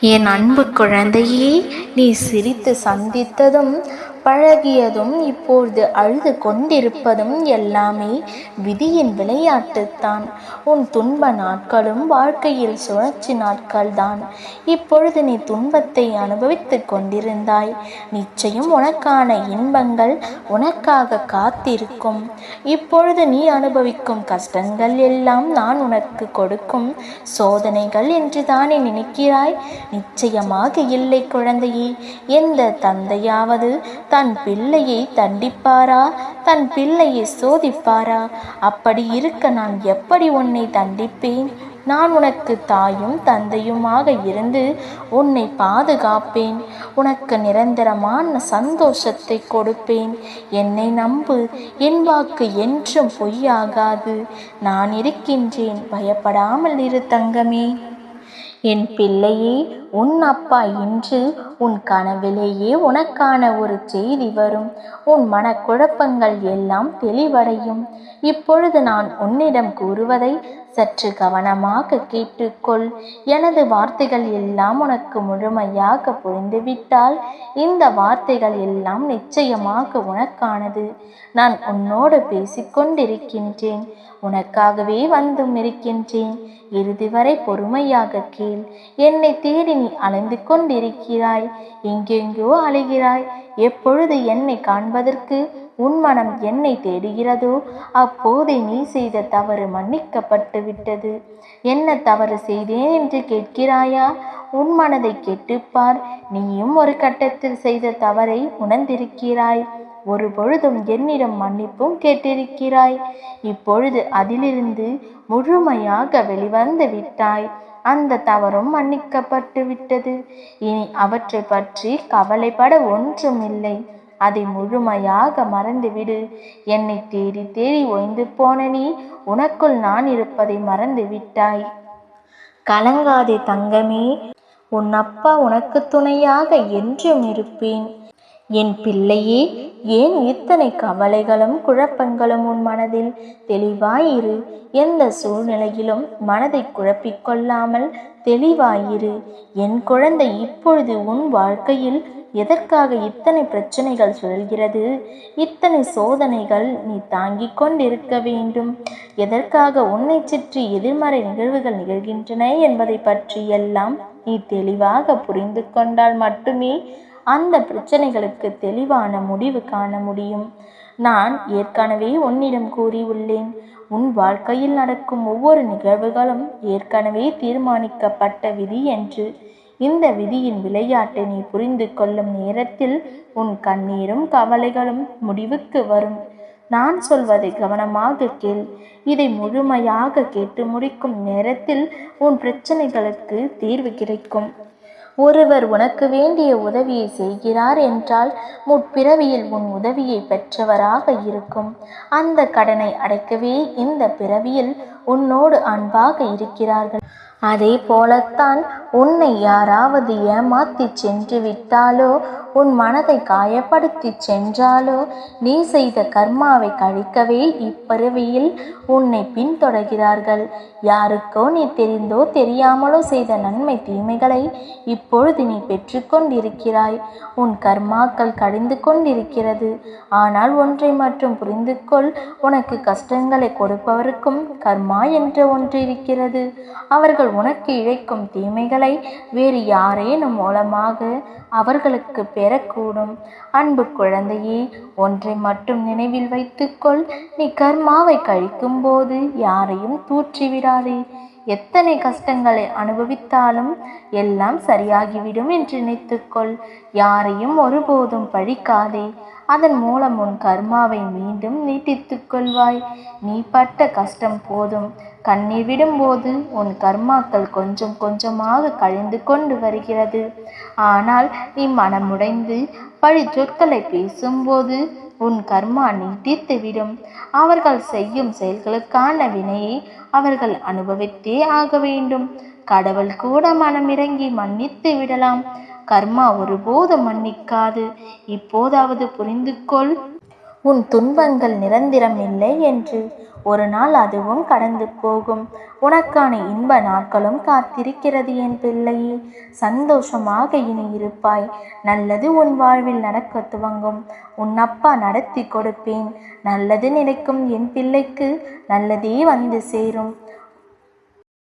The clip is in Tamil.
என் அன்பு குழந்தையே, நீ சிரித்து சந்தித்ததும் பழகியதும் இப்பொழுது அழுது கொண்டிருப்பதும் எல்லாமே விதியின் விளையாட்டுத்தான். உன் துன்ப நாட்களும் வாழ்க்கையில் சுழற்சி நாட்கள்தான். இப்பொழுது நீ துன்பத்தை அனுபவித்து கொண்டிருந்தாய். நிச்சயம் உனக்கான இன்பங்கள் உனக்காக காத்திருக்கும். இப்பொழுது நீ அனுபவிக்கும் கஷ்டங்கள் எல்லாம் நான் உனக்கு கொடுக்கும் சோதனைகள் என்று தானே நினைக்கிறாய்? நிச்சயமாக இல்லை குழந்தையே. எந்த தந்தையாவது தன் பிள்ளையை தண்டிப்பாரா? தன் பிள்ளையை சோதிப்பாரா? அப்படி இருக்க நான் எப்படி உன்னை தண்டிப்பேன்? நான் உனக்கு தாயும் தந்தையுமாக இருந்து உன்னை பாதுகாப்பேன். உனக்கு நிரந்தரமான சந்தோஷத்தை கொடுப்பேன். என்னை நம்பு, என் வாக்கு என்றும் பொய்யாகாது. நான் இருக்கின்றேன், பயப்படாமல் இரு தங்கமே. என் பிள்ளையே, உன் அப்பா இன்று உன் கனவிலேயே உனக்கான ஒரு செய்தி வரும். உன் மனக்குழப்பங்கள் எல்லாம் தெளிவடையும். இப்பொழுது நான் உன்னிடம் கூறுவதை சற்று கவனமாக கேட்டுக்கொள். எனது வார்த்தைகள் எல்லாம் உனக்கு முழுமையாக புரிந்துவிட்டால் இந்த வார்த்தைகள் எல்லாம் நிச்சயமாக உனக்கானது. நான் உன்னோடு பேசிக்கொண்டிருக்கின்றேன். உனக்காகவே வந்தும் இருக்கின்றேன். இறுதி வரை பொறுமையாக கேள். என்னை தேடி நீ அலைந்து கொண்டிருக்கிறாய். எங்கெங்கோ அலைகிறாய். எப்பொழுது என்னை காண்பதற்கு உன் மனம் என்னை தேடுகிறதோ அப்போதே நீ செய்த தவறு மன்னிக்கப்பட்டு விட்டது. என்ன தவறு செய்தேன் என்று கேட்கிறாயா? உன் மனதை கேட்டுப்பார். நீயும் ஒரு கட்டத்தில் செய்த தவறை உணர்ந்திருக்கிறாய். ஒரு பொழுதும் என்னிடம் மன்னிப்பும் கேட்டிருக்கிறாய். இப்பொழுது அதிலிருந்து முழுமையாக வெளிவந்து விட்டாய். அந்த தவறும் மன்னிக்கப்பட்டு விட்டது. இனி அவற்றை பற்றி கவலைப்பட ஒன்றுமில்லை. அதை முழுமையாக மறந்துவிடு. என்னை தேடி தேடி ஓய்ந்து போன நீ உனக்குள் நான் இருப்பதை மறந்து விட்டாய். கலங்காதே தங்கமே. உன் அப்பா உனக்கு துணையாக என்றும் இருப்பேன். என் பிள்ளையே, ஏன் இத்தனை கவலைகளும் குழப்பங்களும் உன் மனதில்? தெளிவாயிரு. எந்த சூழ்நிலையிலும் மனதை குழப்பிக்கொள்ளாமல் தெளிவாயிரு. என் குழந்தை, இப்பொழுது உன் வாழ்க்கையில் எதற்காக இத்தனை பிரச்சனைகள் சுழல்கிறது? இத்தனை சோதனைகள் நீ தாங்கிக் கொண்டிருக்க வேண்டும்? எதற்காக உன்னை சுற்றி எதிர்மறை நிகழ்வுகள் நிகழ்கின்றன என்பதை பற்றி எல்லாம் நீ தெளிவாக புரிந்து கொண்டால் மட்டுமே அந்த பிரச்சனைகளுக்கு தெளிவான முடிவு காண முடியும். நான் ஏற்கனவே உன்னிடம் கூறியுள்ளேன். உன் வாழ்க்கையில் நடக்கும் ஒவ்வொரு நிகழ்வுகளும் ஏற்கனவே தீர்மானிக்கப்பட்ட விதி என்று. இந்த விதியின் விளையாட்டை நீ புரிந்து கொள்ளும் நேரத்தில் உன் கண்ணீரும் கவலைகளும் முடிவுக்கு வரும். நான் சொல்வதை கவனமாக கேள். இதை முழுமையாக கேட்டு முடிக்கும் நேரத்தில் உன் பிரச்சனைகளுக்கு தீர்வு கிடைக்கும். ஒருவர் உனக்கு வேண்டிய உதவியை செய்கிறார் என்றால் முற்பிறவியில் உன் உதவியை பெற்றவராக இருக்கும். அந்த கடனை அடைக்கவே இந்த பிறவியில் உன்னோடு அன்பாக இருக்கிறார்கள். அதே போலத்தான் உன்னை யாராவது ஏமாத்தி சென்று விட்டாலோ, உன் மனதை காயப்படுத்தி சென்றாலோ, நீ செய்த கர்மாவை கழிக்கவே இப்பிறவியில் உன்னை பின்தொடர்கிறார்கள். யாருக்கோ நீ தெரிந்தோ தெரியாமலோ செய்த நன்மை தீமைகளை இப்பொழுது நீ பெற்றுக்கொண்டிருக்கிறாய். உன் கர்மாக்கள் கழிந்து கொண்டிருக்கிறது. ஆனால் ஒன்றை மட்டும் புரிந்து கொள். உனக்கு கஷ்டங்களை கொடுப்பவருக்கும் கர்மா என்ற ஒன்று இருக்கிறது. அவர்கள் உனக்கு இழைக்கும் தீமைகளை வேறு யாரேனும் மூலமாக அவர்களுக்கு பெறக்கூடும். அன்பு குழந்தையே, ஒன்றை மட்டும் நினைவில் வைத்துக்கொள். நீ கர்மாவை கழிக்கும் போது யாரையும் தூற்றிவிடாதே. எத்தனை கஷ்டங்களை அனுபவித்தாலும் எல்லாம் சரியாகிவிடும் என்று நினைத்துக்கொள். யாரையும் ஒருபோதும் பழிக்காதே. அதன் மூலம் உன் கர்மாவை மீண்டும் நீட்டித்துக் கொள்வாய். நீ பட்ட கஷ்டம் போதும். கண்ணீர் விடும்போது உன் கர்மாக்கள் கொஞ்சம் கொஞ்சமாக கழிந்து கொண்டு வருகிறது. ஆனால் நீ மனமுடைந்து பழி சொற்களை பேசும்போது உன் கர்மா நீட்டித்துவிடும். அவர்கள் செய்யும் செயல்களுக்கான வினையை அவர்கள் அனுபவித்தே ஆக வேண்டும். கடவுள் கூட மனமிறங்கி மன்னித்து விடலாம். கர்மா ஒருபோதும் மன்னிக்காது. இப்போதாவது புரிந்து கொள். உன் துன்பங்கள் நிரந்தரம் இல்லை என்று. ஒரு நாள் அதுவும் கடந்து போகும். உனக்கான இன்ப நாட்களும் காத்திருக்கிறது என் பிள்ளையே. சந்தோஷமாக இனி இருப்பாய். நல்லது உன் வாழ்வில் நடக்க துவங்கும். உன் அப்பா நடத்தி கொடுப்பேன். நல்லது நினைக்கும் என் பிள்ளைக்கு நல்லதே வந்து சேரும்.